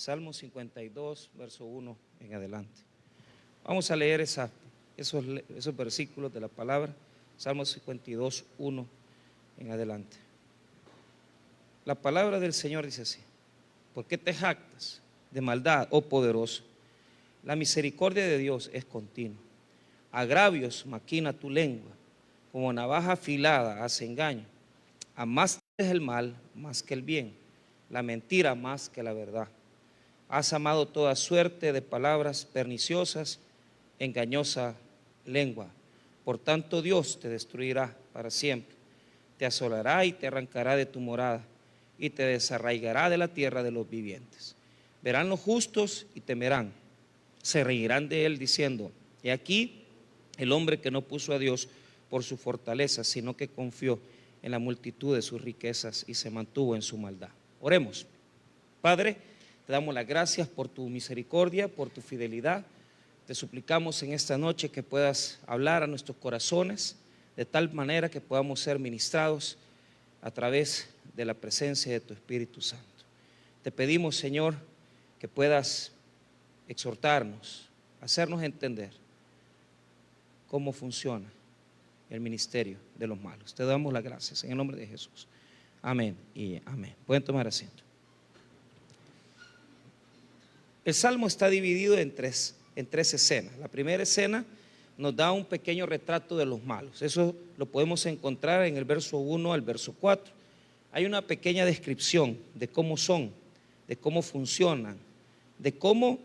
Salmo 52, verso 1 en adelante. Vamos a leer esos versículos de la palabra, Salmo 52, 1 en adelante. La palabra del Señor dice así: ¿por qué te jactas de maldad, oh poderoso? La misericordia de Dios es continua. Agravios maquina tu lengua, como navaja afilada hace engaño. Amaste el mal más que el bien, la mentira más que la verdad. Has amado toda suerte de palabras perniciosas, engañosa lengua. Por tanto Dios te destruirá para siempre, te asolará y te arrancará de tu morada, y te desarraigará de la tierra de los vivientes. Verán los justos y temerán, se reirán de él diciendo: he aquí el hombre que no puso a Dios por su fortaleza, sino que confió en la multitud de sus riquezas y se mantuvo en su maldad. Oremos. Padre, te damos las gracias por tu misericordia, por tu fidelidad. Te suplicamos en esta noche que puedas hablar a nuestros corazones de tal manera que podamos ser ministrados a través de la presencia de tu Espíritu Santo. Te pedimos, Señor, que puedas exhortarnos, hacernos entender cómo funciona el ministerio de los malos. Te damos las gracias en el nombre de Jesús. Amén y amén. Pueden tomar asiento. El Salmo está dividido en tres escenas. La primera escena nos da un pequeño retrato de los malos. Eso lo podemos encontrar en el verso 1 al verso 4. Hay una pequeña descripción de cómo son, de cómo funcionan, de cómo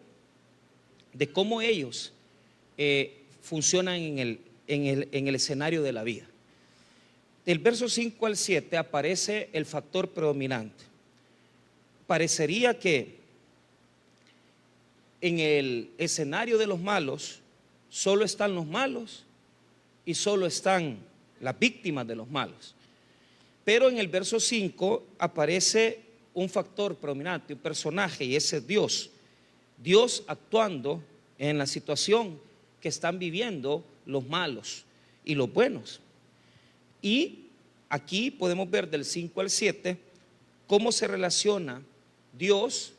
ellos funcionan en el escenario de la vida. Del verso 5 al 7 aparece el factor predominante. Parecería que en el escenario de los malos solo están los malos y solo están las víctimas de los malos. Pero en el verso 5 aparece un factor predominante, un personaje, y ese es Dios. Dios actuando en la situación que están viviendo los malos y los buenos. Y aquí podemos ver del 5 al 7 cómo se relaciona Dios,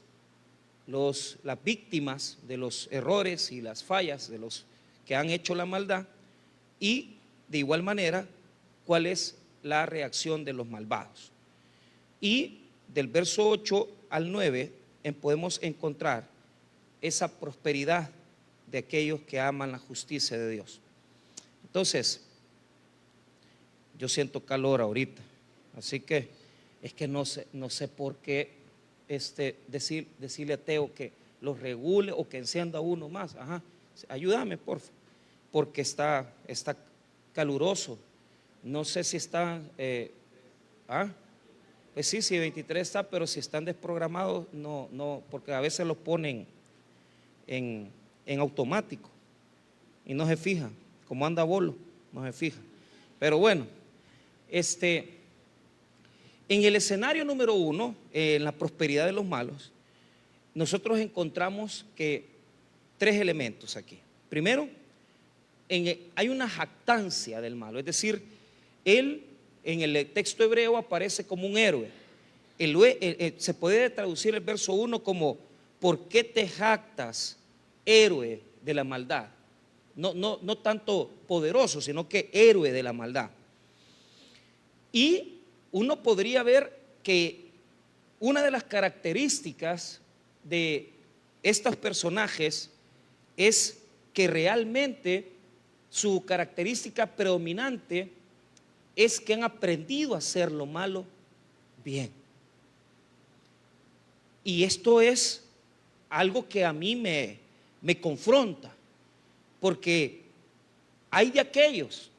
las víctimas de los errores y las fallas de los que han hecho la maldad, y de igual manera cuál es la reacción de los malvados. Y del verso 8 al 9 podemos encontrar esa prosperidad de aquellos que aman la justicia de Dios. Entonces, yo siento calor ahorita, así que es que no sé por qué decirle a Teo que los regule o que encienda uno más. Ajá, ayúdame, por favor, porque está caluroso. No sé si está, pues sí, 23 está, pero si están desprogramados, no, porque a veces los ponen en automático y no se fijan, como anda bolo, no se fija. Pero bueno, en el escenario número 1, en la prosperidad de los malos, nosotros encontramos que tres elementos aquí. Primero, hay una jactancia del malo, es decir, él en el texto hebreo aparece como un héroe. Se puede traducir el verso 1 como: ¿por qué te jactas, héroe de la maldad? No tanto poderoso, sino que héroe de la maldad. Y uno podría ver que una de las características de estos personajes es que realmente su característica predominante es que han aprendido a hacer lo malo bien. Y esto es algo que a mí me confronta, porque hay de aquellos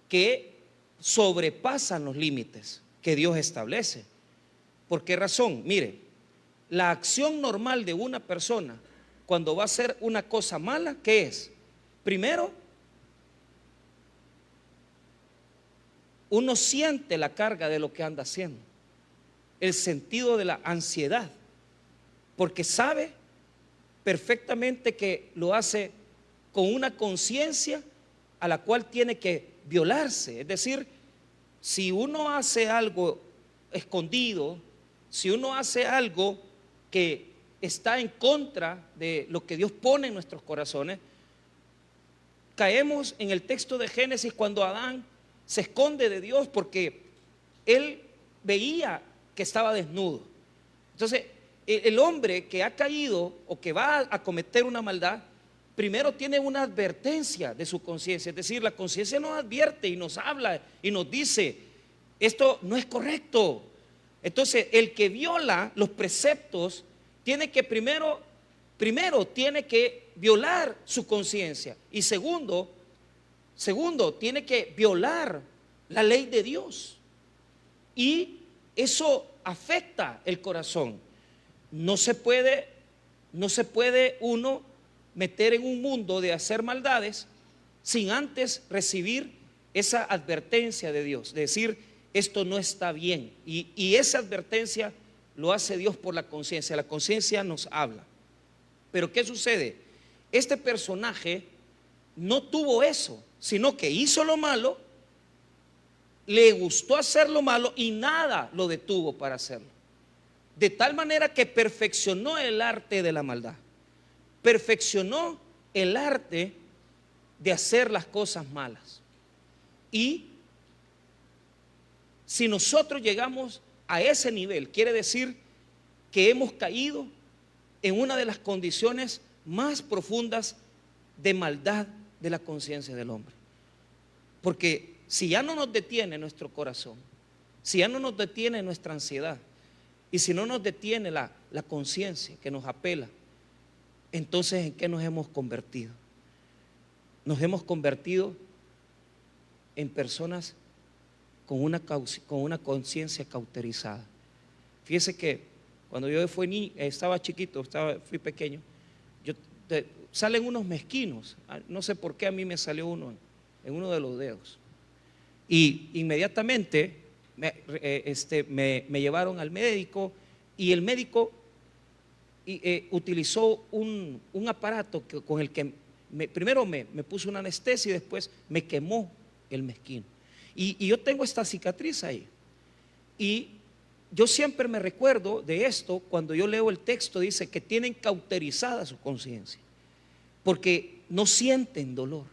que sobrepasan los límites que Dios establece. ¿Por qué razón? Mire, la acción normal de una persona cuando va a hacer una cosa mala, ¿qué es? Primero, uno siente la carga de lo que anda haciendo, el sentido de la ansiedad, porque sabe perfectamente que lo hace con una conciencia a la cual tiene que violarse. Es decir, si uno hace algo escondido, si uno hace algo que está en contra de lo que Dios pone en nuestros corazones, caemos en el texto de Génesis cuando Adán se esconde de Dios porque él veía que estaba desnudo. Entonces, el hombre que ha caído o que va a cometer una maldad, primero tiene una advertencia de su conciencia. Es decir, la conciencia nos advierte y nos habla y nos dice: esto no es correcto. Entonces, el que viola los preceptos tiene que primero tiene que violar su conciencia, y segundo, tiene que violar la ley de Dios, y eso afecta el corazón. No se puede uno meter en un mundo de hacer maldades sin antes recibir esa advertencia de Dios, de decir: esto no está bien. Y esa advertencia lo hace Dios por la conciencia. La conciencia nos habla. Pero ¿qué sucede? Este personaje no tuvo eso, sino que hizo lo malo, le gustó hacer lo malo y nada lo detuvo para hacerlo. De tal manera que perfeccionó el arte de la maldad, perfeccionó el arte de hacer las cosas malas. Y si nosotros llegamos a ese nivel, quiere decir que hemos caído en una de las condiciones más profundas de maldad de la conciencia del hombre. Porque si ya no nos detiene nuestro corazón, si ya no nos detiene nuestra ansiedad, y si no nos detiene la conciencia que nos apela, entonces ¿en qué nos hemos convertido? Nos hemos convertido en personas con una conciencia cauterizada. Fíjese que cuando yo estaba chiquito, fui pequeño, salen unos mezquinos. No sé por qué a mí me salió uno en uno de los dedos. Y inmediatamente me llevaron al médico, y el médico utilizó un aparato con el que primero me puso una anestesia y después me quemó el mezquino. Y yo tengo esta cicatriz ahí. Y yo siempre me recuerdo de esto cuando yo leo el texto. Dice que tienen cauterizada su conciencia, porque no sienten dolor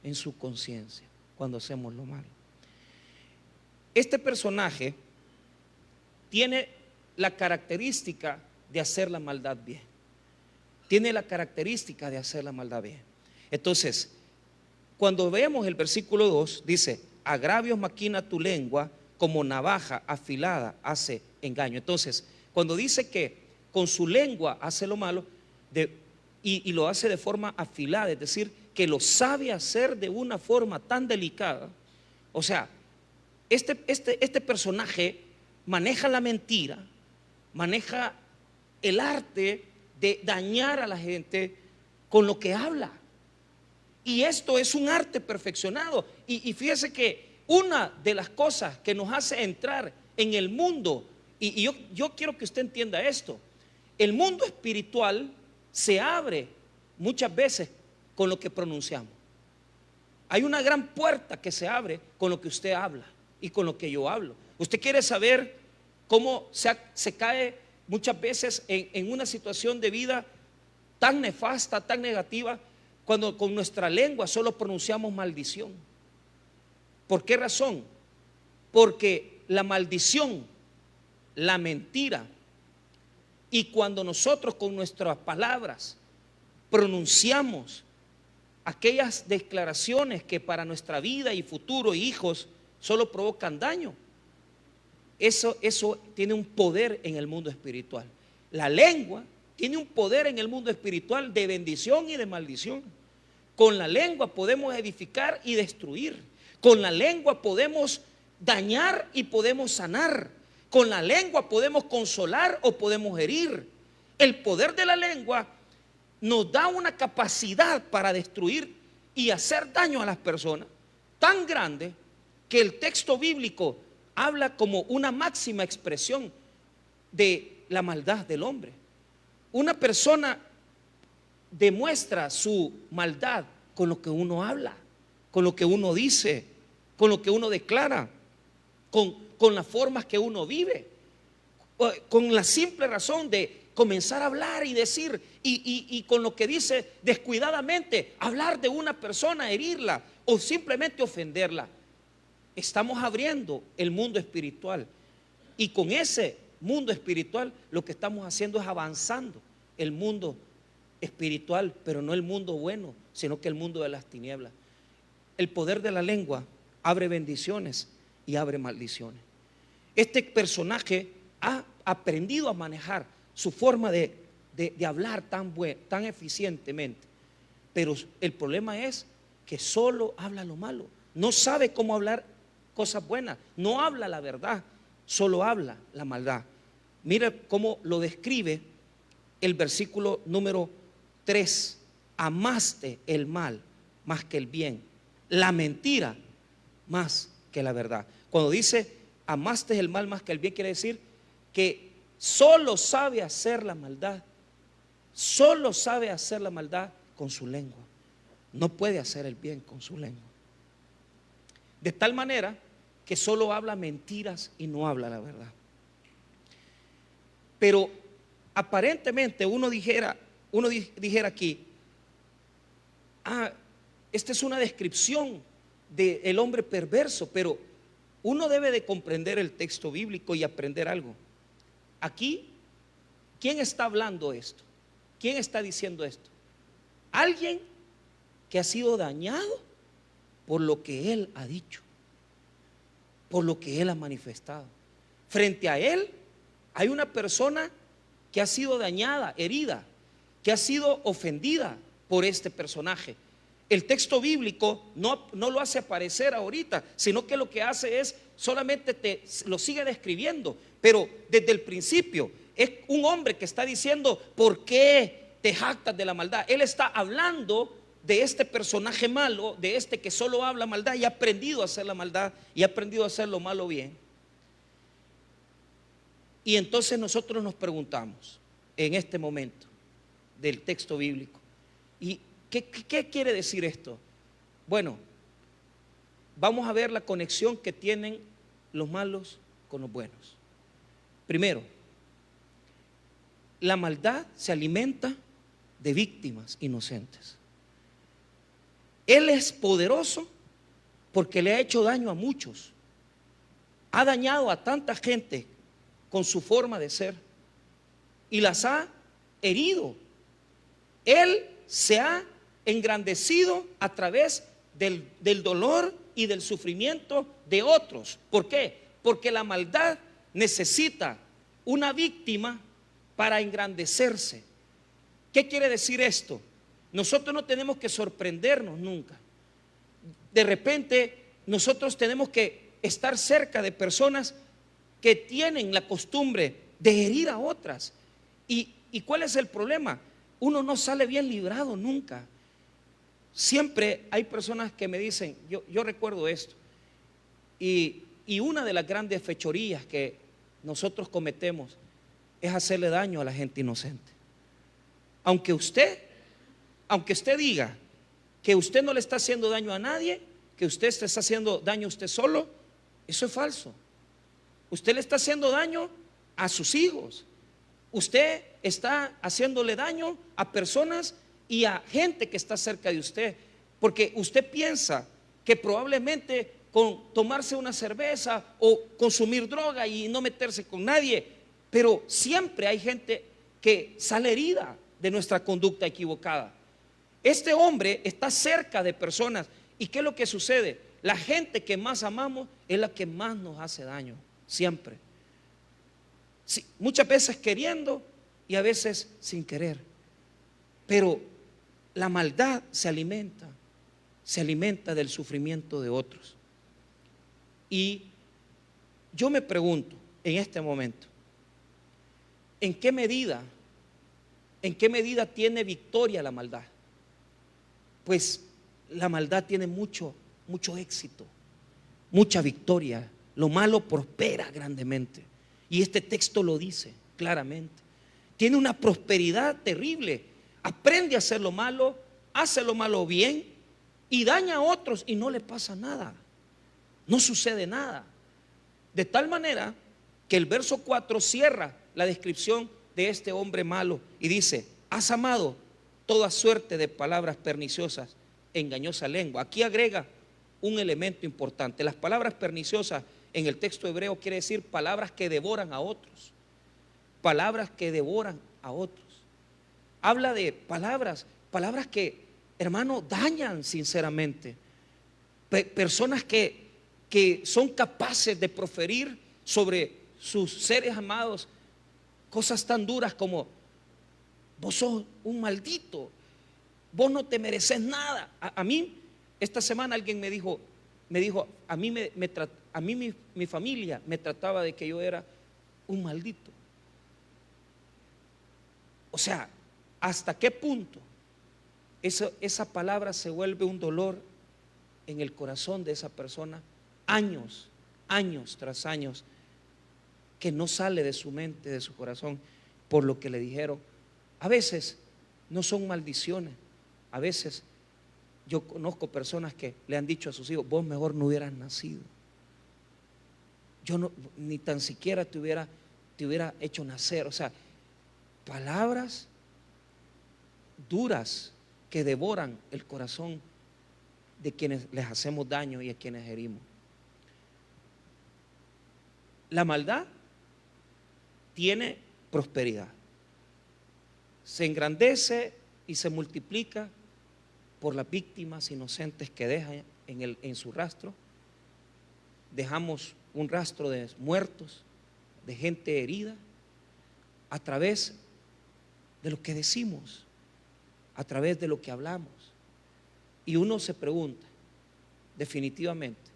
en su conciencia cuando hacemos lo malo. Este personaje tiene la característica de hacer la maldad bien. Tiene la característica de hacer la maldad bien. Entonces, cuando vemos el versículo 2, dice: agravios maquina tu lengua, como navaja afilada hace engaño. Entonces, cuando dice que con su lengua hace lo malo y lo hace de forma afilada, es decir, que lo sabe hacer de una forma tan delicada. O sea, este personaje maneja la mentira, maneja el arte de dañar a la gente con lo que habla. Y esto es un arte perfeccionado. Y fíjese que una de las cosas que nos hace entrar en el mundo, y yo quiero que usted entienda esto: el mundo espiritual se abre muchas veces con lo que pronunciamos. Hay una gran puerta que se abre con lo que usted habla y con lo que yo hablo. Usted quiere saber cómo se cae muchas veces en una situación de vida tan nefasta, tan negativa, cuando con nuestra lengua solo pronunciamos maldición. ¿Por qué razón? Porque la maldición, la mentira, y cuando nosotros con nuestras palabras pronunciamos aquellas declaraciones que para nuestra vida y futuro hijos solo provocan daño, eso tiene un poder en el mundo espiritual. La lengua tiene un poder en el mundo espiritual de bendición y de maldición. Con la lengua podemos edificar y destruir. Con la lengua podemos dañar y podemos sanar. Con la lengua podemos consolar o podemos herir. El poder de la lengua nos da una capacidad para destruir y hacer daño a las personas tan grande que el texto bíblico habla como una máxima expresión de la maldad del hombre. Una persona demuestra su maldad con lo que uno habla, con lo que uno dice, con lo que uno declara, con las formas que uno vive, con la simple razón de comenzar a hablar y decir, y con lo que dice descuidadamente, hablar de una persona, herirla o simplemente ofenderla. Estamos abriendo el mundo espiritual, y con ese mundo espiritual lo que estamos haciendo es avanzando el mundo espiritual, pero no el mundo bueno, sino que el mundo de las tinieblas. El poder de la lengua abre bendiciones y abre maldiciones. Este personaje ha aprendido a manejar su forma de hablar tan eficientemente, pero el problema es que solo habla lo malo, no sabe cómo hablar cosas buenas, no habla la verdad, solo habla la maldad. Mira cómo lo describe el versículo número 3: amaste el mal más que el bien, la mentira más que la verdad. Cuando dice amaste el mal más que el bien, quiere decir que solo sabe hacer la maldad, solo sabe hacer la maldad con su lengua, no puede hacer el bien con su lengua. De tal manera que solo habla mentiras y no habla la verdad. Pero aparentemente uno dijera aquí, esta es una descripción del hombre perverso, pero uno debe de comprender el texto bíblico y aprender algo. Aquí, ¿quién está hablando esto? ¿Quién está diciendo esto? Alguien que ha sido dañado por lo que él ha dicho, por lo que él ha manifestado. Frente a él hay una persona que ha sido dañada, herida, que ha sido ofendida por este personaje. El texto bíblico no lo hace aparecer ahorita, sino que lo que hace es solamente lo sigue describiendo, pero desde el principio es un hombre que está diciendo: ¿por qué te jactas de la maldad? Él está hablando de este personaje malo, de este que solo habla maldad y ha aprendido a hacer la maldad y ha aprendido a hacer lo malo bien. Y entonces nosotros nos preguntamos en este momento del texto bíblico, ¿y qué quiere decir esto? Bueno, vamos a ver la conexión que tienen los malos con los buenos. Primero, la maldad se alimenta de víctimas inocentes. Él es poderoso porque le ha hecho daño a muchos, ha dañado a tanta gente con su forma de ser y las ha herido. Él se ha engrandecido a través del dolor y del sufrimiento de otros. ¿Por qué? Porque la maldad necesita una víctima para engrandecerse. ¿Qué quiere decir esto? Nosotros no tenemos que sorprendernos nunca. De repente nosotros tenemos que estar cerca de personas que tienen la costumbre de herir a otras. ¿Y cuál es el problema? Uno no sale bien librado nunca. Siempre hay personas que me dicen, yo recuerdo esto, y una de las grandes fechorías que nosotros cometemos es hacerle daño a la gente inocente. Aunque usted diga que usted no le está haciendo daño a nadie, que usted se está haciendo daño a usted solo, eso es falso. Usted le está haciendo daño a sus hijos. Usted está haciéndole daño a personas y a gente que está cerca de usted, porque usted piensa que probablemente con tomarse una cerveza o consumir droga y no meterse con nadie, pero siempre hay gente que sale herida de nuestra conducta equivocada. Este hombre está cerca de personas, ¿y qué es lo que sucede? La gente que más amamos es la que más nos hace daño, siempre. Sí, muchas veces queriendo y a veces sin querer. Pero la maldad se alimenta del sufrimiento de otros. Y yo me pregunto en este momento, ¿en qué medida tiene victoria la maldad? Pues la maldad tiene mucho éxito, mucha victoria. Lo malo prospera grandemente. Y este texto lo dice claramente. Tiene una prosperidad terrible. Aprende a hacer lo malo, hace lo malo bien y daña a otros y no le pasa nada. No sucede nada. De tal manera que el verso 4 cierra la descripción de este hombre malo y dice: has amado toda suerte de palabras perniciosas, engañosa lengua. Aquí agrega un elemento importante. Las palabras perniciosas en el texto hebreo quiere decir palabras que devoran a otros. Palabras que devoran a otros. Habla de palabras que, hermano, dañan sinceramente. Personas que son capaces de proferir sobre sus seres amados cosas tan duras como: vos sos un maldito, vos no te mereces nada. A mí, esta semana alguien me dijo, a mí, mi familia me trataba de que yo era un maldito. O sea, ¿hasta qué punto esa palabra se vuelve un dolor en el corazón de esa persona? Años tras años, que no sale de su mente, de su corazón, por lo que le dijeron. A veces no son maldiciones. A veces yo conozco personas que le han dicho a sus hijos: vos mejor no hubieras nacido. Yo no, ni tan siquiera te hubiera hecho nacer. O sea, palabras duras que devoran el corazón de quienes les hacemos daño y a quienes herimos. La maldad tiene prosperidad. Se engrandece y se multiplica por las víctimas inocentes que deja en su rastro. Dejamos un rastro de muertos, de gente herida, a través de lo que decimos, a través de lo que hablamos. Y uno se pregunta, definitivamente,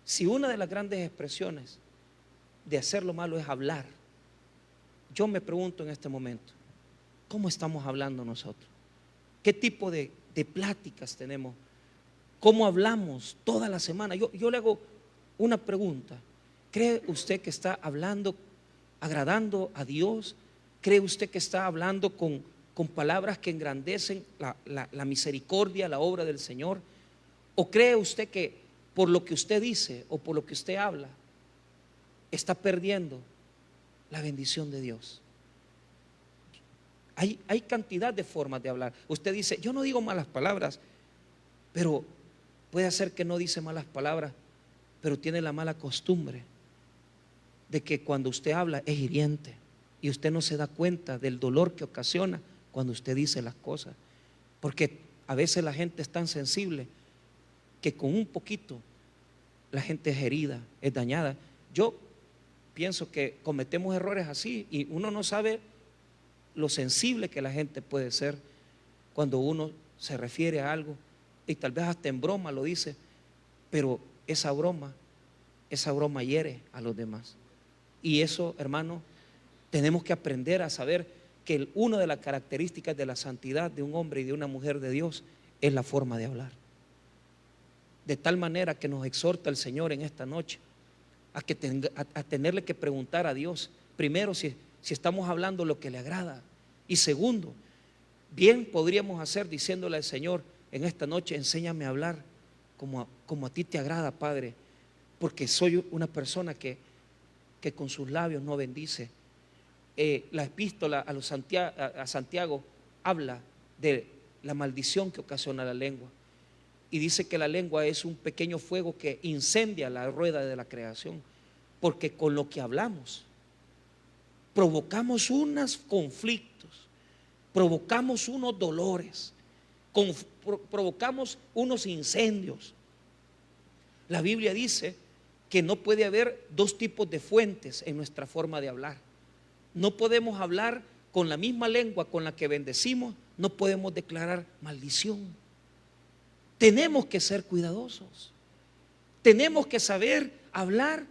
si una de las grandes expresiones de hacer lo malo es hablar, yo me pregunto en este momento: ¿cómo estamos hablando nosotros? ¿Qué tipo de pláticas tenemos? ¿Cómo hablamos toda la semana? Yo le hago una pregunta: ¿cree usted que está hablando, agradando a Dios? ¿Cree usted que está hablando con palabras que engrandecen la misericordia, la obra del Señor? ¿O cree usted que por lo que usted dice o por lo que usted habla está perdiendo la bendición de Dios? Hay cantidad de formas de hablar. Usted dice: yo no digo malas palabras, pero puede ser que no dice malas palabras, pero tiene la mala costumbre de que cuando usted habla es hiriente y usted no se da cuenta del dolor que ocasiona cuando usted dice las cosas. Porque a veces la gente es tan sensible que con un poquito la gente es herida, es dañada. Yo pienso que cometemos errores así y uno no sabe lo sensible que la gente puede ser cuando uno se refiere a algo y tal vez hasta en broma lo dice, pero esa broma hiere a los demás. Y eso, hermano, tenemos que aprender a saber que una de las características de la santidad de un hombre y de una mujer de Dios es la forma de hablar. De tal manera que nos exhorta el Señor en esta noche a tenerle que preguntar a Dios, primero, si estamos hablando lo que le agrada, y segundo, bien podríamos hacer diciéndole al Señor en esta noche: enséñame a hablar como a ti te agrada, Padre, porque soy una persona que con sus labios no bendice. La epístola a Santiago habla de la maldición que ocasiona la lengua y dice que la lengua es un pequeño fuego que incendia la rueda de la creación, porque con lo que hablamos provocamos unos conflictos, provocamos unos dolores, provocamos unos incendios. La Biblia dice que no puede haber dos tipos de fuentes en nuestra forma de hablar. No podemos hablar con la misma lengua con la que bendecimos, no podemos declarar maldición. Tenemos que ser cuidadosos. Tenemos que saber hablar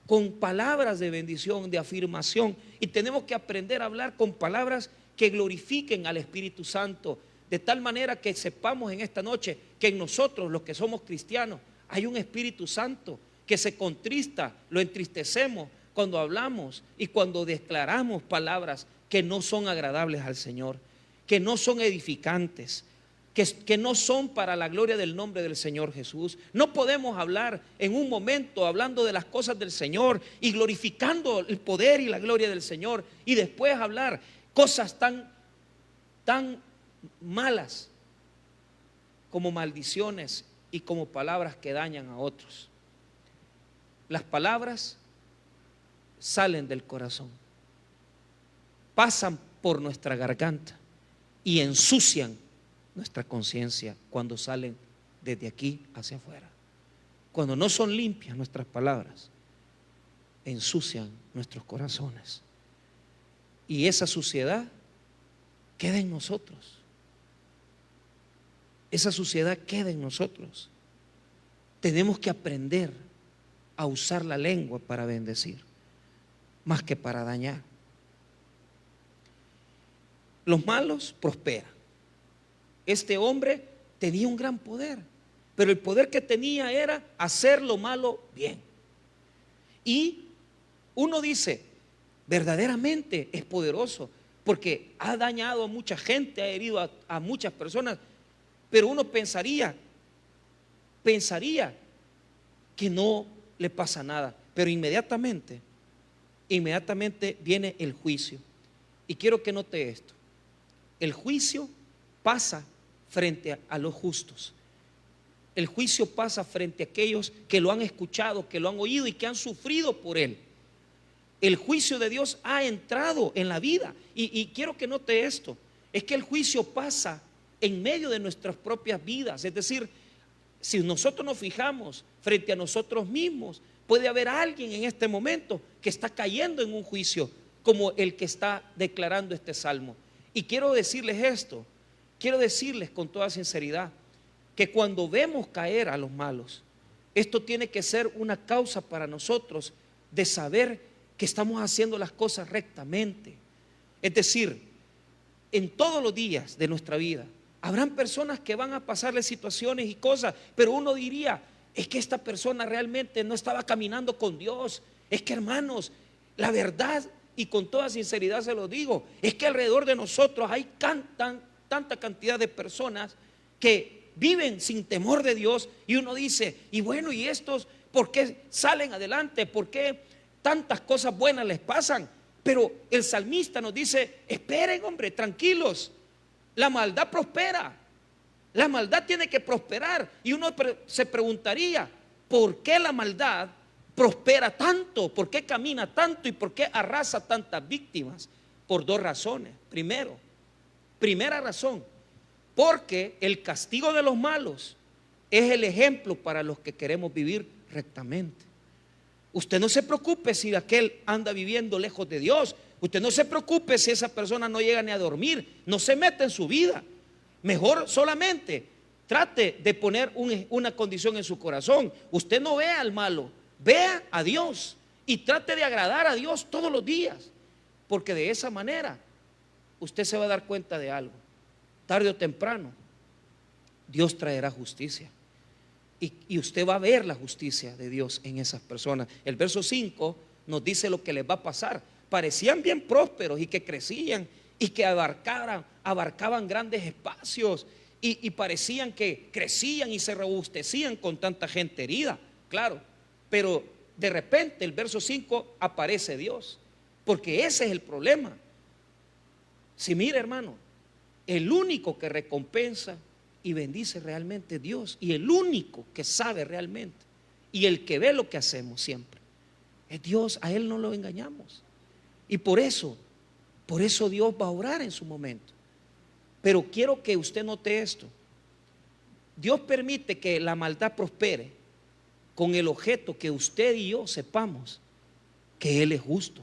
con palabras de bendición, de afirmación, y tenemos que aprender a hablar con palabras que glorifiquen al Espíritu Santo, de tal manera que sepamos en esta noche que en nosotros, los que somos cristianos, hay un Espíritu Santo que se contrista, lo entristecemos cuando hablamos y cuando declaramos palabras que no son agradables al Señor, que no son edificantes. que no son para la gloria del nombre del Señor Jesús. No podemos hablar en un momento hablando de las cosas del Señor y glorificando el poder y la gloria del Señor, y después hablar cosas tan malas como maldiciones y como palabras que dañan a otros. Las palabras salen del corazón, pasan por nuestra garganta y ensucian nuestra conciencia cuando salen desde aquí hacia afuera. Cuando no son limpias nuestras palabras, ensucian nuestros corazones, y esa suciedad queda en nosotros. Esa suciedad queda en nosotros. Tenemos que aprender a usar la lengua para bendecir, más que para dañar. Los malos prosperan. Este hombre tenía un gran poder, pero el poder que tenía era hacer lo malo bien. Y uno dice, verdaderamente es poderoso, porque ha dañado a mucha gente, ha herido a muchas personas, pero uno pensaría que no le pasa nada, pero inmediatamente viene el juicio. Y quiero que note esto: el juicio pasa frente a los justos. El juicio pasa frente a aquellos que lo han escuchado, que lo han oído y que han sufrido por él. El juicio de Dios ha entrado en la vida, y quiero que note esto: es que el juicio pasa en medio de nuestras propias vidas. Es decir, si nosotros nos fijamos frente a nosotros mismos, puede haber alguien en este momento que está cayendo en un juicio como el que está declarando este salmo. Y quiero decirles esto, quiero decirles con toda sinceridad, que cuando vemos caer a los malos, esto tiene que ser una causa para nosotros de saber que estamos haciendo las cosas rectamente. Es decir, en todos los días de nuestra vida habrán personas que van a pasarle situaciones y cosas, pero uno diría, es que esta persona realmente no estaba caminando con Dios. Es que, hermanos, la verdad, y con toda sinceridad se lo digo, es que alrededor de nosotros hay tanta cantidad de personas que viven sin temor de Dios, y uno dice, y bueno, ¿y estos por qué salen adelante? ¿Por qué tantas cosas buenas les pasan? Pero el salmista nos dice, esperen, hombre, tranquilos, la maldad prospera, la maldad tiene que prosperar. Y uno se preguntaría, ¿por qué la maldad prospera tanto? ¿Por qué camina tanto? ¿Y por qué arrasa tantas víctimas? Por dos razones. Primera razón, porque el castigo de los malos es el ejemplo para los que queremos vivir rectamente. Usted no se preocupe si aquel anda viviendo lejos de Dios. Usted no se preocupe si esa persona no llega ni a dormir. No se meta en su vida. Mejor solamente trate de poner una condición en su corazón. Usted no vea al malo, vea a Dios y trate de agradar a Dios todos los días, porque de esa manera usted se va a dar cuenta de algo: tarde o temprano Dios traerá justicia, y usted va a ver la justicia de Dios en esas personas. El verso 5 nos dice lo que les va a pasar. Parecían bien prósperos y que crecían y que abarcaban grandes espacios, y parecían que crecían y se robustecían con tanta gente herida, claro. Pero de repente el verso 5 aparece Dios, porque ese es el problema. Si mira, hermano, el único que recompensa y bendice realmente es Dios, y el único que sabe realmente y el que ve lo que hacemos siempre es Dios. A Él no lo engañamos, y por eso Dios va a obrar en su momento. Pero quiero que usted note esto: Dios permite que la maldad prospere con el objeto que usted y yo sepamos que Él es justo,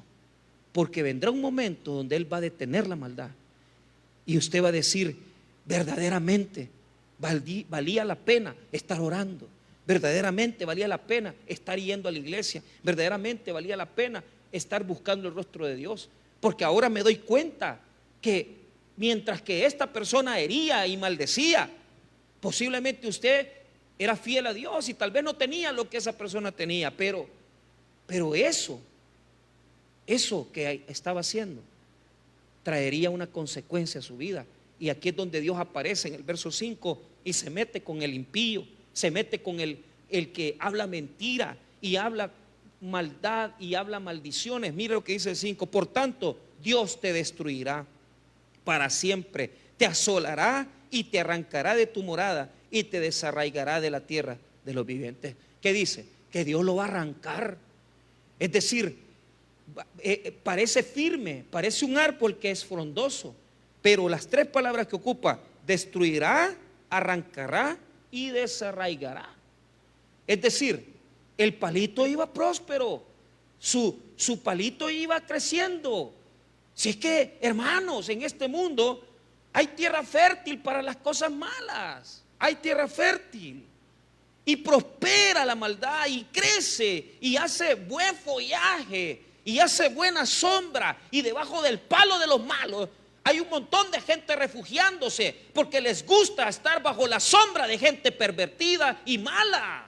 porque vendrá un momento donde Él va a detener la maldad, y usted va a decir, verdaderamente valía la pena estar orando, verdaderamente valía la pena estar yendo a la iglesia, verdaderamente valía la pena estar buscando el rostro de Dios, porque ahora me doy cuenta que mientras que esta persona hería y maldecía, posiblemente usted era fiel a Dios y tal vez no tenía lo que esa persona tenía, pero eso que estaba haciendo traería una consecuencia a su vida, Y aquí es donde Dios aparece en el verso 5 y se mete con el impío, se mete con el que habla mentira y habla maldad y habla maldiciones. Mira lo que dice el 5: por tanto, Dios te destruirá para siempre, te asolará y te arrancará de tu morada y te desarraigará de la tierra de los vivientes. ¿Qué dice? Que Dios lo va a arrancar. Es decir, parece firme, parece un árbol que es frondoso, pero las tres palabras que ocupa: destruirá, arrancará y desarraigará. Es decir, el palito iba próspero, su palito iba creciendo. Si es que, hermanos, en este mundo hay tierra fértil para las cosas malas, hay tierra fértil y prospera la maldad y crece y hace buen follaje y hace buena sombra, y debajo del palo de los malos hay un montón de gente refugiándose porque les gusta estar bajo la sombra de gente pervertida y mala.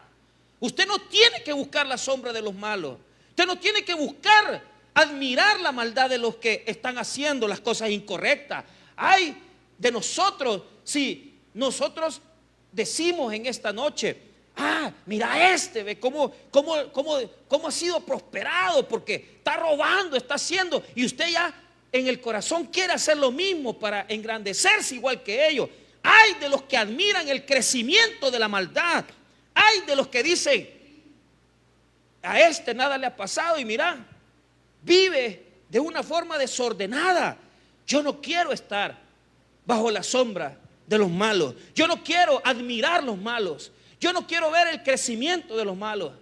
Usted no tiene que buscar la sombra de los malos, usted no tiene que buscar admirar la maldad de los que están haciendo las cosas incorrectas. Ay de nosotros si nosotros decimos en esta noche: mira ve cómo ha sido prosperado, porque está robando, está haciendo, y usted ya en el corazón quiere hacer lo mismo para engrandecerse igual que ellos. Ay de los que admiran el crecimiento de la maldad. Ay de los que dicen: a este nada le ha pasado y mira, vive de una forma desordenada. Yo no quiero estar bajo la sombra de los malos. Yo no quiero admirar los malos. Yo no quiero ver el crecimiento de los malos.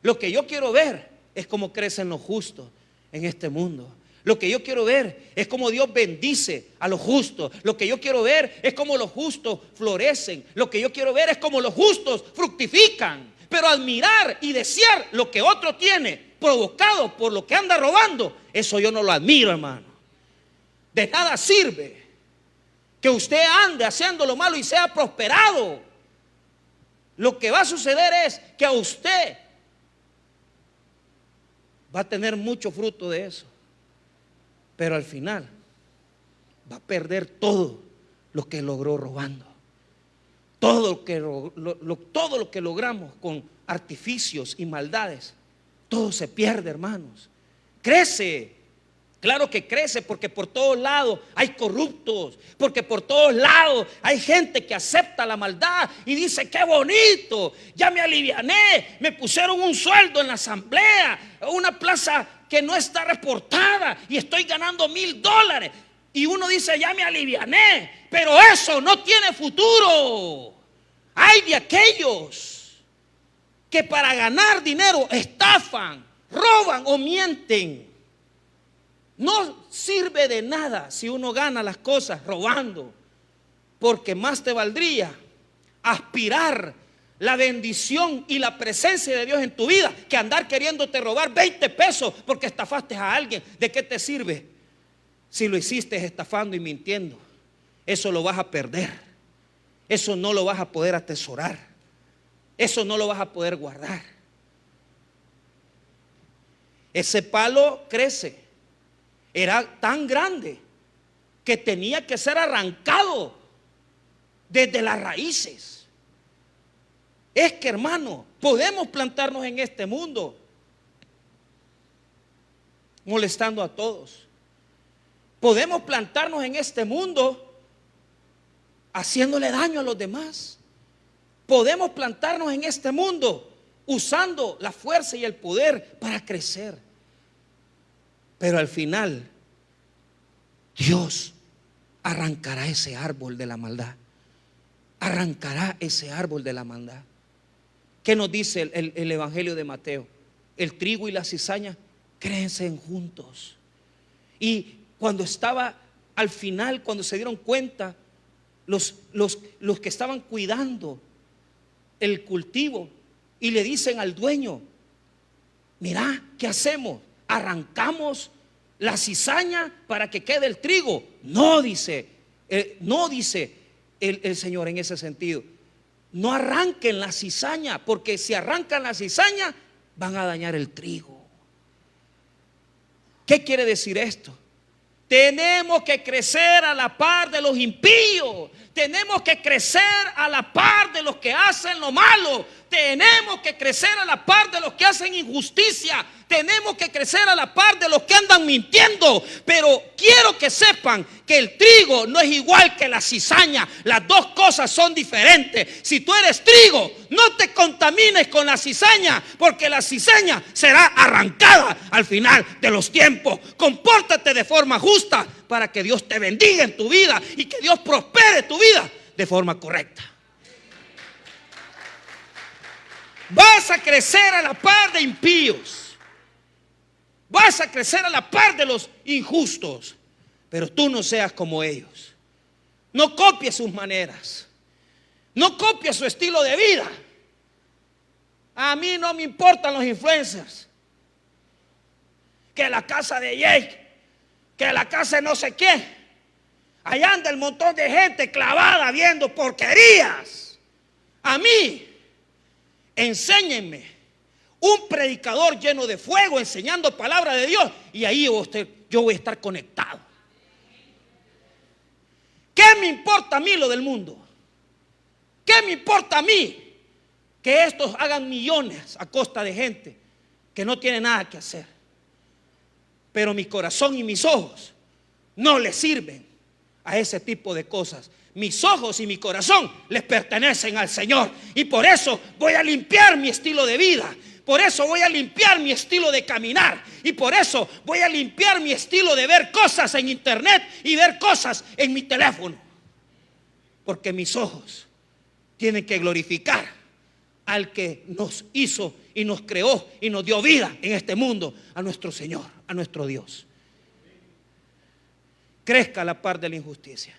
Lo que yo quiero ver es cómo crecen los justos en este mundo. Lo que yo quiero ver es cómo Dios bendice a los justos. Lo que yo quiero ver es cómo los justos florecen. Lo que yo quiero ver es cómo los justos fructifican. Pero admirar y desear lo que otro tiene, provocado por lo que anda robando, eso yo no lo admiro, hermano. De nada sirve que usted ande haciendo lo malo y sea prosperado. Lo que va a suceder es que a usted va a tener mucho fruto de eso, pero al final va a perder todo lo que logró robando. Todo lo que logramos con artificios y maldades, todo se pierde, hermanos. Crece, claro que crece, porque por todos lados hay corruptos, porque por todos lados hay gente que acepta la maldad y dice: qué bonito, ya me aliviané, me pusieron un sueldo en la asamblea, una plaza que no está reportada y estoy ganando $1,000. Y uno dice: ya me aliviané, pero eso no tiene futuro. Hay de aquellos que para ganar dinero estafan, roban o mienten. No sirve de nada si uno gana las cosas robando, porque más te valdría aspirar la bendición y la presencia de Dios en tu vida que andar queriéndote robar 20 pesos porque estafaste a alguien. ¿De qué te sirve si lo hiciste estafando y mintiendo? Eso lo vas a perder. Eso no lo vas a poder atesorar. Eso no lo vas a poder guardar. Ese palo crece. Era tan grande que tenía que ser arrancado desde las raíces. Es que, hermano, podemos plantarnos en este mundo molestando a todos. Podemos plantarnos en este mundo haciéndole daño a los demás. Podemos plantarnos en este mundo usando la fuerza y el poder para crecer. Pero al final, Dios arrancará ese árbol de la maldad. Arrancará ese árbol de la maldad. ¿Qué nos dice el Evangelio de Mateo? El trigo y la cizaña crecen juntos. Y cuando estaba al final, cuando se dieron cuenta los que estaban cuidando el cultivo, y le dicen al dueño: mira, ¿qué hacemos? ¿Arrancamos la cizaña para que quede el trigo? No dice el Señor en ese sentido. No arranquen la cizaña, porque si arrancan la cizaña van a dañar el trigo. ¿Qué quiere decir esto? Tenemos que crecer a la par de los impíos. Tenemos que crecer a la par de los que hacen lo malo. Tenemos que crecer a la par de los que hacen injusticia. Tenemos que crecer a la par de los que andan mintiendo. Pero quiero que sepan que el trigo no es igual que la cizaña. Las dos cosas son diferentes. Si tú eres trigo, no te contamines con la cizaña, porque la cizaña será arrancada al final de los tiempos. Compórtate de forma justa para que Dios te bendiga en tu vida y que Dios prospere tu vida de forma correcta. Vas a crecer a la par de impíos. Vas a crecer a la par de los injustos. Pero tú no seas como ellos. No copies sus maneras. No copies su estilo de vida. A mí no me importan los influencers. Que la casa de Jake, que la casa de no sé qué. Allá anda el montón de gente clavada viendo porquerías. A mí, enséñenme un predicador lleno de fuego enseñando palabra de Dios, y ahí yo voy a estar conectado. ¿Qué me importa a mí lo del mundo? ¿Qué me importa a mí que estos hagan millones a costa de gente que no tiene nada que hacer? Pero mi corazón y mis ojos no le sirven a ese tipo de cosas. Mis ojos y mi corazón les pertenecen al Señor. Y por eso voy a limpiar mi estilo de vida. Por eso voy a limpiar mi estilo de caminar. Y por eso voy a limpiar mi estilo de ver cosas en internet y ver cosas en mi teléfono. Porque mis ojos tienen que glorificar al que nos hizo y nos creó y nos dio vida en este mundo, a nuestro Señor, a nuestro Dios. Crezca a la par de la injusticia,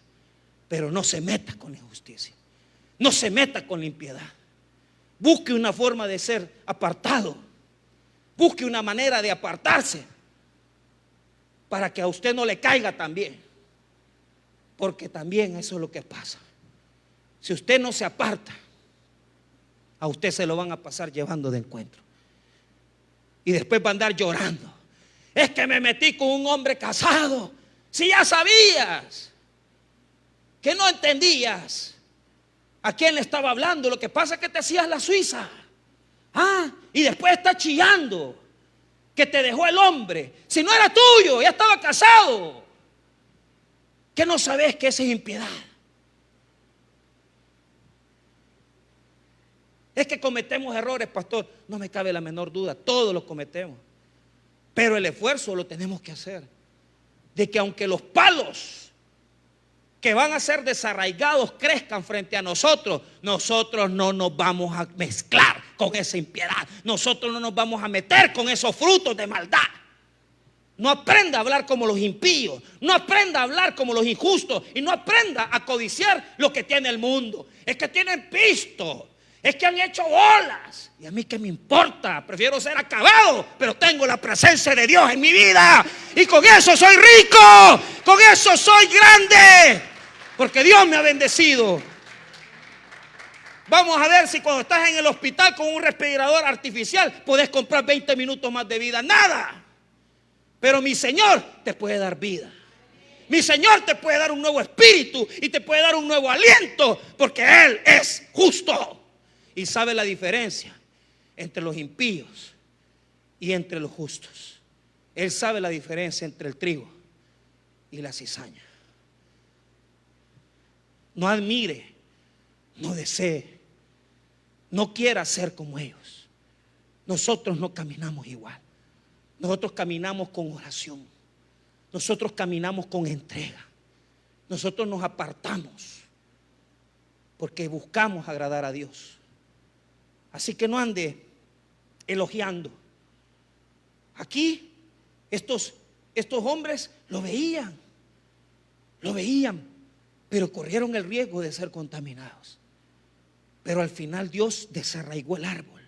pero no se meta con la injusticia. No se meta con la impiedad. Busque una forma de ser apartado. Busque una manera de apartarse para que a usted no le caiga también. Porque también eso es lo que pasa. Si usted no se aparta, a usted se lo van a pasar llevando de encuentro. Y después va a andar llorando. Es que me metí con un hombre casado. Si ya sabías, que no entendías a quién le estaba hablando. Lo que pasa es que te hacías la suiza. Y después está chillando que te dejó el hombre. Si no era tuyo, ya estaba casado. ¿Qué no sabes que esa es impiedad? Es que cometemos errores, pastor. No me cabe la menor duda, todos los cometemos. Pero el esfuerzo lo tenemos que hacer. De que aunque los palos que van a ser desarraigados crezcan frente a nosotros, nosotros no nos vamos a mezclar con esa impiedad. Nosotros no nos vamos a meter con esos frutos de maldad. No aprenda a hablar como los impíos. No aprenda a hablar como los injustos. Y no aprenda a codiciar lo que tiene el mundo. Es que tienen pisto. Es que han hecho bolas. Y a mí qué me importa. Prefiero ser acabado, pero tengo la presencia de Dios en mi vida. Y con eso soy rico. Con eso soy grande. Porque Dios me ha bendecido. Vamos a ver si cuando estás en el hospital con un respirador artificial podés comprar 20 minutos más de vida. Nada. Pero mi Señor te puede dar vida. Mi Señor te puede dar un nuevo espíritu y te puede dar un nuevo aliento, porque Él es justo y sabe la diferencia entre los impíos y entre los justos. Él sabe la diferencia entre el trigo y la cizaña. No admire, no desee, no quiera ser como ellos. Nosotros no caminamos igual. Nosotros caminamos con oración. Nosotros caminamos con entrega. Nosotros nos apartamos porque buscamos agradar a Dios. Así que no ande elogiando. Aquí estos hombres lo veían, pero corrieron el riesgo de ser contaminados. Pero al final Dios desarraigó el árbol,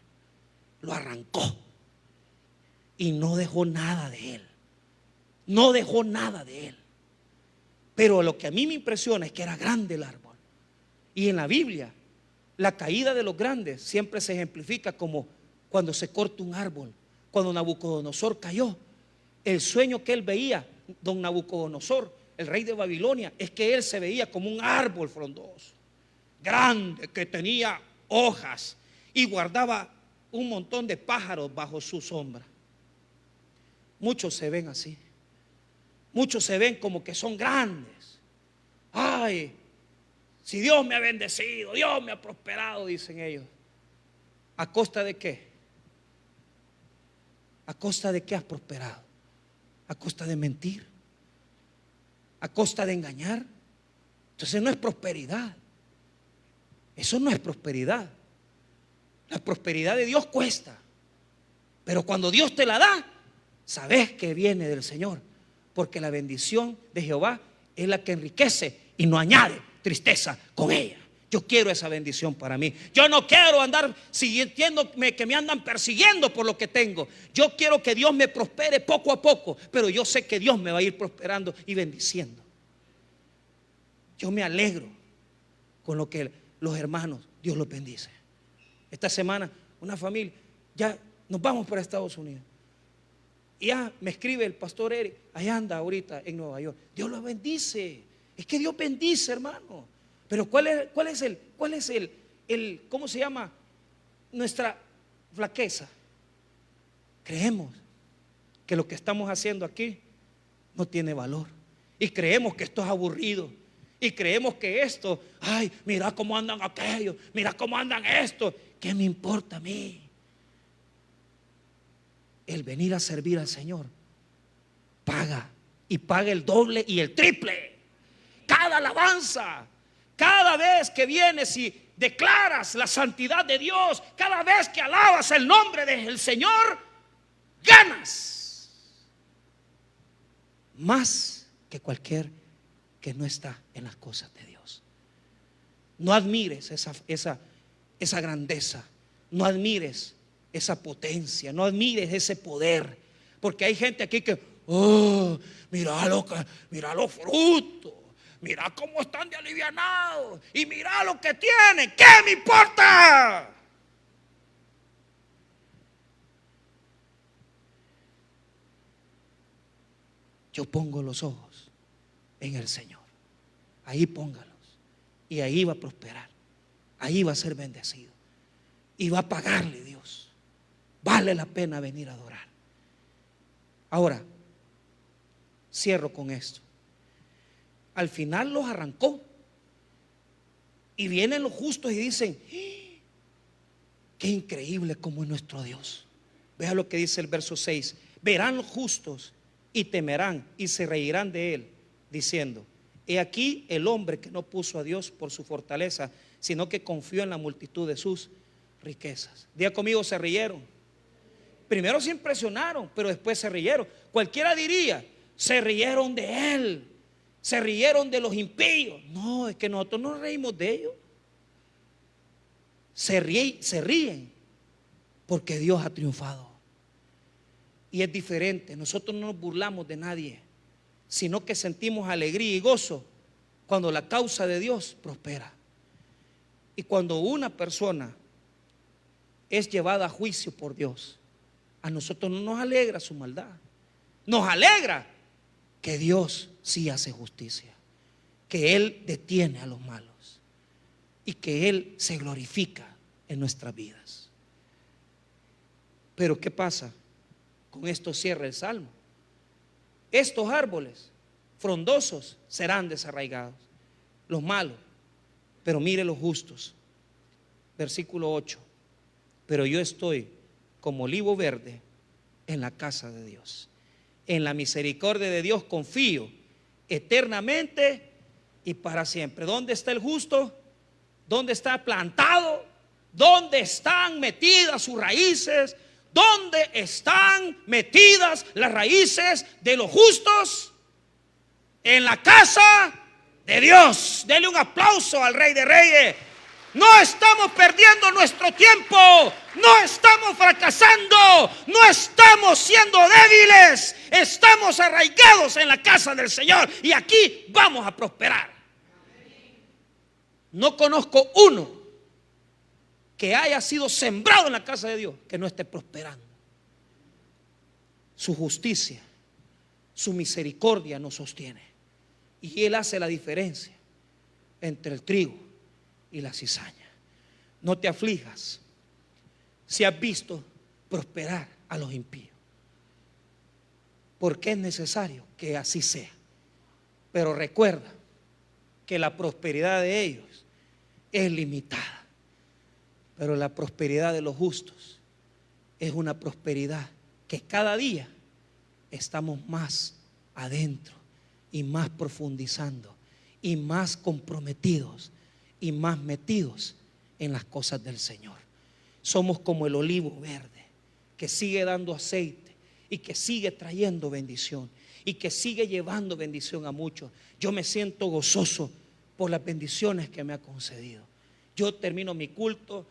lo arrancó y no dejó nada de él. No dejó nada de él. Pero lo que a mí me impresiona es que era grande el árbol. Y en la Biblia, la caída de los grandes siempre se ejemplifica como cuando se corta un árbol. Cuando Nabucodonosor cayó, el sueño que él veía, don Nabucodonosor, el rey de Babilonia, es que él se veía como un árbol frondoso, grande, que tenía hojas y guardaba un montón de pájaros bajo su sombra. Muchos se ven así. Muchos se ven como que son grandes. Ay, si Dios me ha bendecido, Dios me ha prosperado, dicen ellos. ¿A costa de qué? ¿A costa de qué has prosperado? ¿A costa de mentir? ¿A costa de engañar? Entonces no es prosperidad. Eso no es prosperidad. La prosperidad de Dios cuesta. Pero cuando Dios te la da, sabes que viene del Señor. Porque la bendición de Jehová es la que enriquece y no añade tristeza con ella. Yo quiero esa bendición para mí. Yo no quiero andar sintiéndome que me andan persiguiendo por lo que tengo. Yo quiero que Dios me prospere poco a poco, pero yo sé que Dios me va a ir prosperando y bendiciendo. Yo me alegro con lo que los hermanos, Dios los bendice. Esta semana una familia, ya nos vamos para Estados Unidos. Y ya me escribe el pastor Eric, allá anda ahorita en Nueva York. Dios los bendice. Es que Dios bendice, hermano. Pero ¿cuál es el ¿cómo se llama? Nuestra flaqueza. Creemos que lo que estamos haciendo aquí no tiene valor. Y creemos que esto es aburrido. Y creemos que esto, ay, mira cómo andan aquellos, mira cómo andan estos. ¿Qué me importa a mí? El venir a servir al Señor paga, y paga el doble y el triple. Cada alabanza, cada vez que vienes y declaras la santidad de Dios, cada vez que alabas el nombre del Señor, ganas más que cualquier que no está en las cosas de Dios. No admires esa grandeza, no admires esa potencia, no admires ese poder, porque hay gente aquí que, oh, mira los frutos, mira cómo están de alivianados y mira lo que tienen. ¿Qué me importa? Yo pongo los ojos en el Señor. Ahí póngalos y ahí va a prosperar, ahí va a ser bendecido y va a pagarle Dios. Vale la pena venir a adorar. Ahora, cierro con esto. Al final los arrancó y vienen los justos y dicen, qué increíble como es nuestro Dios. Vea lo que dice el verso 6. Verán los justos y temerán y se reirán de él, diciendo, he aquí el hombre que no puso a Dios por su fortaleza, sino que confió en la multitud de sus riquezas. Diga conmigo, se rieron. Primero se impresionaron, pero después se rieron. Cualquiera diría, se rieron de él, se rieron de los impíos. No, es que nosotros no nos reímos de ellos. Se ríen porque Dios ha triunfado. Y es diferente. Nosotros no nos burlamos de nadie, sino que sentimos alegría y gozo cuando la causa de Dios prospera. Y cuando una persona es llevada a juicio por Dios, a nosotros no nos alegra su maldad. Nos alegra que Dios sí hace justicia, que Él detiene a los malos y que Él se glorifica en nuestras vidas. Pero ¿qué pasa? Con esto cierra el Salmo. Estos árboles frondosos serán desarraigados, los malos, pero mire los justos. Versículo 8. Pero yo estoy como olivo verde en la casa de Dios. En la misericordia de Dios confío eternamente y para siempre. ¿Dónde está el justo? ¿Dónde está plantado? ¿Dónde están metidas sus raíces? ¿Dónde están metidas las raíces de los justos? En la casa de Dios. Denle un aplauso al Rey de Reyes. No estamos perdiendo nuestro tiempo, no estamos fracasando, no estamos siendo débiles, estamos arraigados en la casa del Señor y aquí vamos a prosperar. No conozco uno que haya sido sembrado en la casa de Dios que no esté prosperando. Su justicia Su misericordia nos sostiene. Y Él hace la diferencia entre el trigo y la cizaña. No te aflijas si has visto prosperar a los impíos, porque es necesario que así sea. Pero recuerda que la prosperidad de ellos es limitada, pero la prosperidad de los justos es una prosperidad que cada día estamos más adentro y más profundizando y más comprometidos y más metidos en las cosas del Señor. Somos como el olivo verde que sigue dando aceite y que sigue trayendo bendición y que sigue llevando bendición a muchos. Yo me siento gozoso por las bendiciones que me ha concedido. Yo termino mi culto,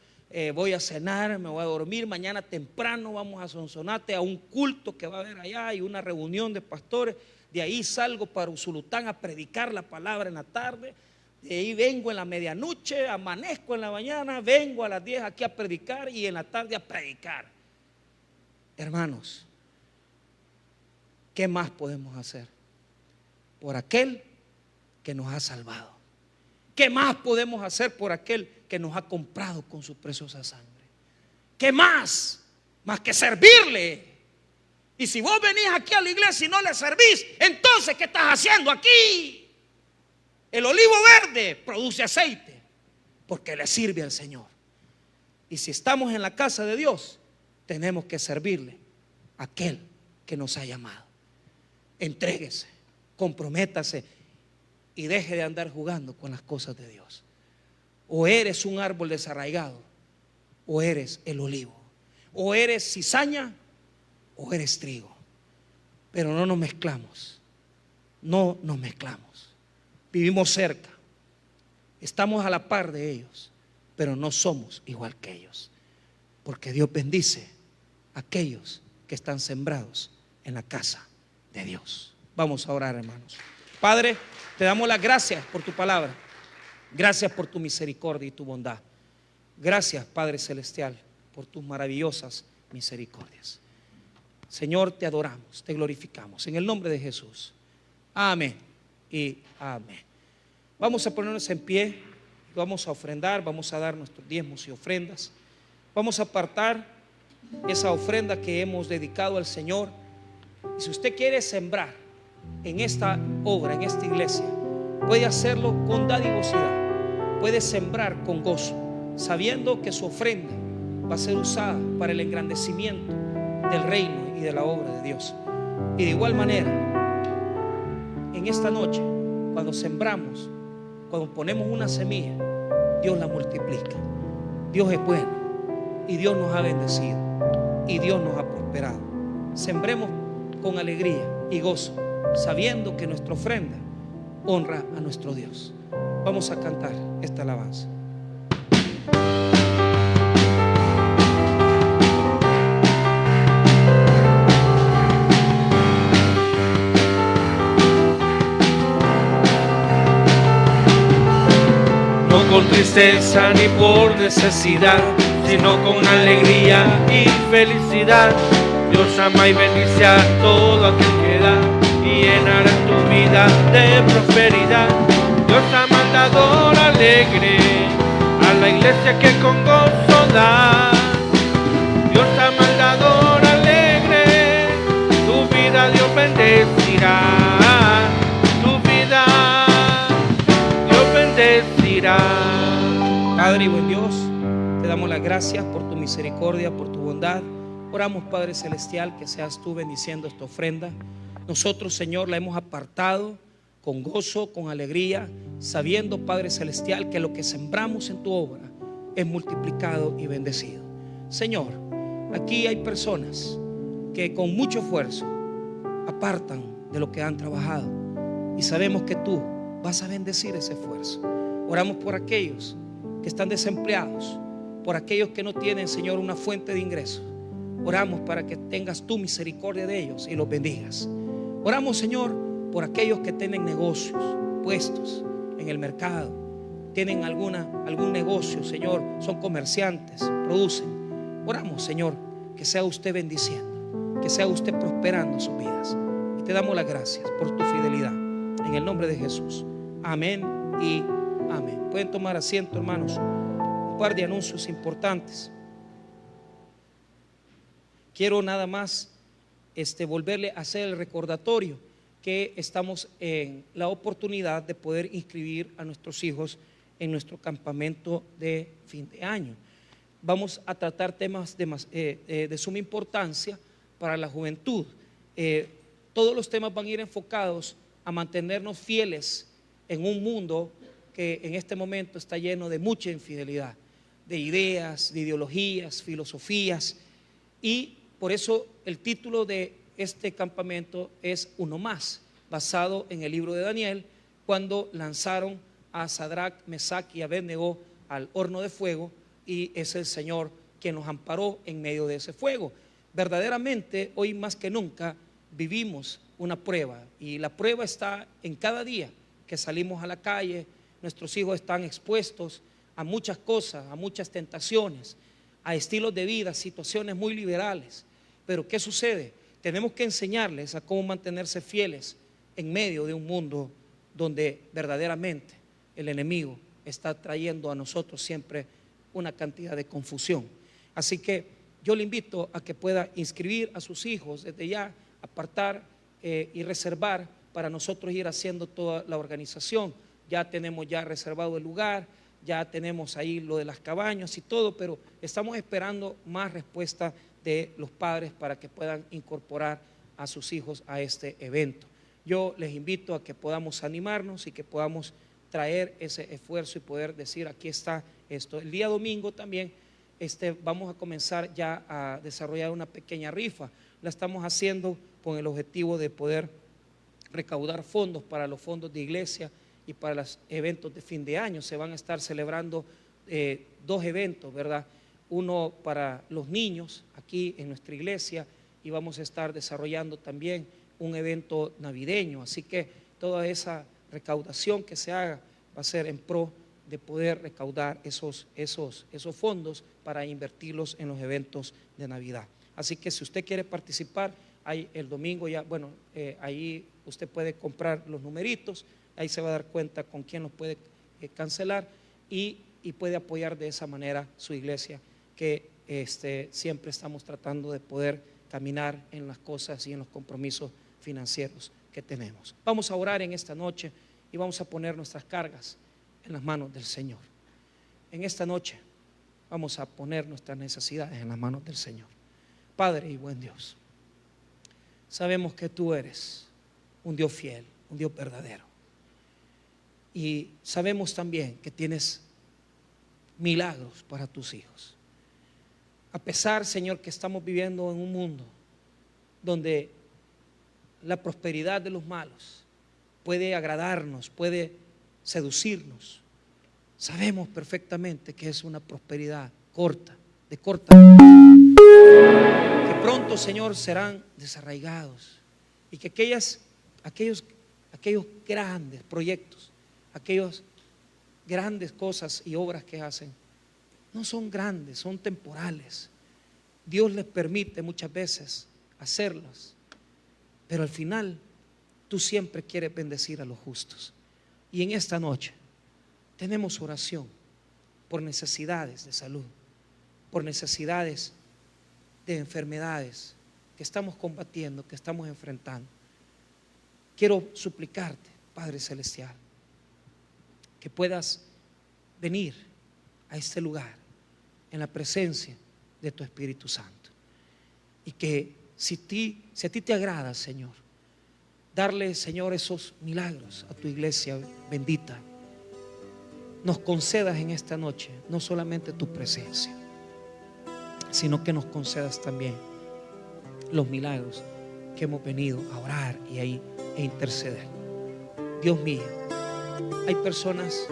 voy a cenar, me voy a dormir. Mañana temprano vamos a Sonsonate a un culto que va a haber allá y una reunión de pastores. De ahí salgo para Usulután a predicar la palabra en la tarde. De ahí vengo en la medianoche, amanezco en la mañana, vengo a las 10 aquí a predicar y en la tarde a predicar. Hermanos, ¿qué más podemos hacer por aquel que nos ha salvado? ¿Qué más podemos hacer por aquel que nos ha comprado con su preciosa sangre? ¿Qué más? Más que servirle. Y si vos venís aquí a la iglesia y no le servís, entonces ¿qué estás haciendo aquí? El olivo verde produce aceite porque le sirve al Señor. Y si estamos en la casa de Dios, tenemos que servirle a aquel que nos ha llamado. Entréguese, comprométase y deje de andar jugando con las cosas de Dios. O eres un árbol desarraigado, o eres el olivo. O eres cizaña, o eres trigo. Pero no nos mezclamos. No nos mezclamos. Vivimos cerca, estamos a la par de ellos, pero no somos igual que ellos, porque Dios bendice a aquellos que están sembrados en la casa de Dios. Vamos a orar, hermanos. Padre, te damos las gracias por tu palabra, gracias por tu misericordia y tu bondad. Gracias, Padre Celestial, por tus maravillosas misericordias. Señor, te adoramos, te glorificamos en el nombre de Jesús. Amén y amén. Vamos a ponernos en pie, vamos a ofrendar, vamos a dar nuestros diezmos y ofrendas. Vamos a apartar esa ofrenda que hemos dedicado al Señor. Y si usted quiere sembrar en esta obra, en esta iglesia, puede hacerlo con dadivosidad, puede sembrar con gozo, sabiendo que su ofrenda va a ser usada para el engrandecimiento del reino y de la obra de Dios. Y de igual manera, en esta noche, cuando sembramos, cuando ponemos una semilla, Dios la multiplica. Dios es bueno y Dios nos ha bendecido y Dios nos ha prosperado. Sembremos con alegría y gozo, sabiendo que nuestra ofrenda honra a nuestro Dios. Vamos a cantar esta alabanza. Con tristeza ni por necesidad, sino con alegría y felicidad. Dios ama y bendice a todo aquel que da y llenará tu vida de prosperidad. Dios ama al dador alegre, a la iglesia que con gozo da. Dios ama al dador alegre, tu vida Dios bendecirá. Tu vida Dios bendecirá. Padre y buen Dios, te damos las gracias por tu misericordia, por tu bondad. Oramos, Padre Celestial, que seas tú bendiciendo esta ofrenda. Nosotros, Señor, la hemos apartado con gozo, con alegría, sabiendo, Padre Celestial, que lo que sembramos en tu obra es multiplicado y bendecido. Señor, aquí hay personas que con mucho esfuerzo apartan de lo que han trabajado y sabemos que tú vas a bendecir ese esfuerzo. Oramos por aquellos que están desempleados, por aquellos que no tienen, Señor, una fuente de ingresos. Oramos para que tengas tu misericordia de ellos y los bendigas. Oramos, Señor, por aquellos que tienen negocios, puestos en el mercado, tienen algún negocio, Señor, son comerciantes, producen. Oramos, Señor, que sea usted bendiciendo, que sea usted prosperando sus vidas y Te damos las gracias por tu fidelidad. En el nombre de Jesús. Amén y amén. Pueden tomar asiento, hermanos. Un par de anuncios importantes. Quiero nada más volverle a hacer el recordatorio que estamos en la oportunidad de poder inscribir a nuestros hijos en nuestro campamento de fin de año. Vamos a tratar temas de suma importancia para la juventud. Todos los temas van a ir enfocados a mantenernos fieles en un mundo que en este momento está lleno de mucha infidelidad, de ideas, de ideologías, filosofías, y por eso el título de este campamento es Uno Más, basado en el libro de Daniel, cuando lanzaron a Sadrach, Mesach y Abednego al horno de fuego, y es el Señor quien nos amparó en medio de ese fuego. Verdaderamente, hoy más que nunca vivimos una prueba, y la prueba está en cada día que salimos a la calle. Nuestros hijos están expuestos a muchas cosas, a muchas tentaciones, a estilos de vida, situaciones muy liberales. Pero ¿qué sucede? Tenemos que enseñarles a cómo mantenerse fieles en medio de un mundo donde verdaderamente el enemigo está trayendo a nosotros siempre una cantidad de confusión. Así que yo le invito a que pueda inscribir a sus hijos desde ya, apartar y reservar para nosotros ir haciendo toda la organización. Ya tenemos ya reservado el lugar, ya tenemos ahí lo de las cabañas y todo, pero estamos esperando más respuesta de los padres para que puedan incorporar a sus hijos a este evento. Yo les invito a que podamos animarnos y que podamos traer ese esfuerzo y poder decir: aquí está esto. El día domingo también vamos a comenzar ya a desarrollar una pequeña rifa. La estamos haciendo con el objetivo de poder recaudar fondos para los fondos de iglesia y para los eventos de fin de año. Se van a estar celebrando 2 eventos, ¿verdad? Uno para los niños aquí en nuestra iglesia, y vamos a estar desarrollando también un evento navideño. Así que toda esa recaudación que se haga va a ser en pro de poder recaudar esos fondos para invertirlos en los eventos de Navidad. Así que si usted quiere participar, ahí el domingo ya, bueno, ahí usted puede comprar los numeritos, ahí se va a dar cuenta con quién los puede cancelar y puede apoyar de esa manera su iglesia, que siempre estamos tratando de poder caminar en las cosas y en los compromisos financieros que tenemos. Vamos a orar en esta noche y vamos a poner nuestras cargas en las manos del Señor. En esta noche vamos a poner nuestras necesidades en las manos del Señor. Padre y buen Dios, sabemos que tú eres un Dios fiel, un Dios verdadero, y sabemos también que tienes milagros para tus hijos. A pesar, Señor, que estamos viviendo en un mundo donde la prosperidad de los malos puede agradarnos, puede seducirnos, sabemos perfectamente que es una prosperidad de corta, que pronto, Señor, serán desarraigados, y que aquellos grandes proyectos, aquellas grandes cosas y obras que hacen, no son grandes, son temporales. Dios les permite muchas veces hacerlas, pero al final tú siempre quieres bendecir a los justos. Y en esta noche tenemos oración por necesidades de salud, por necesidades de enfermedades que estamos combatiendo, que estamos enfrentando. Quiero suplicarte, Padre Celestial, que puedas venir a este lugar en la presencia de tu Espíritu Santo, y que si a ti te agrada, Señor, darle, Señor, esos milagros a tu iglesia bendita, nos concedas en esta noche no solamente tu presencia, sino que nos concedas también los milagros que hemos venido a orar e interceder. Dios mío, hay personas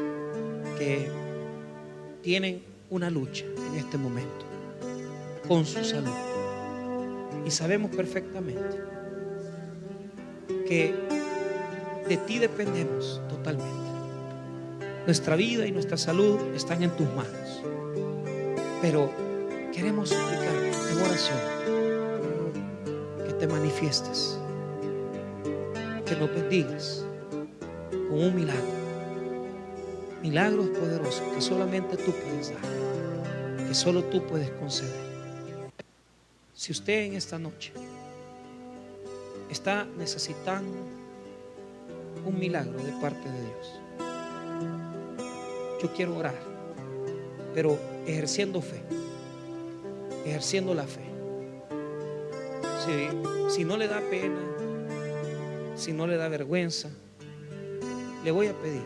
que tienen una lucha en este momento con su salud, y sabemos perfectamente que de ti dependemos totalmente. Nuestra vida y nuestra salud están en tus manos, pero queremos suplicar en oración que te manifiestes, que nos bendigas con un milagro. Milagros poderosos que solamente tú puedes dar, que solo tú puedes conceder. Si usted en esta noche está necesitando un milagro de parte de Dios, yo quiero orar, pero ejerciendo fe, ejerciendo la fe. Si no le da pena, si no le da vergüenza, le voy a pedir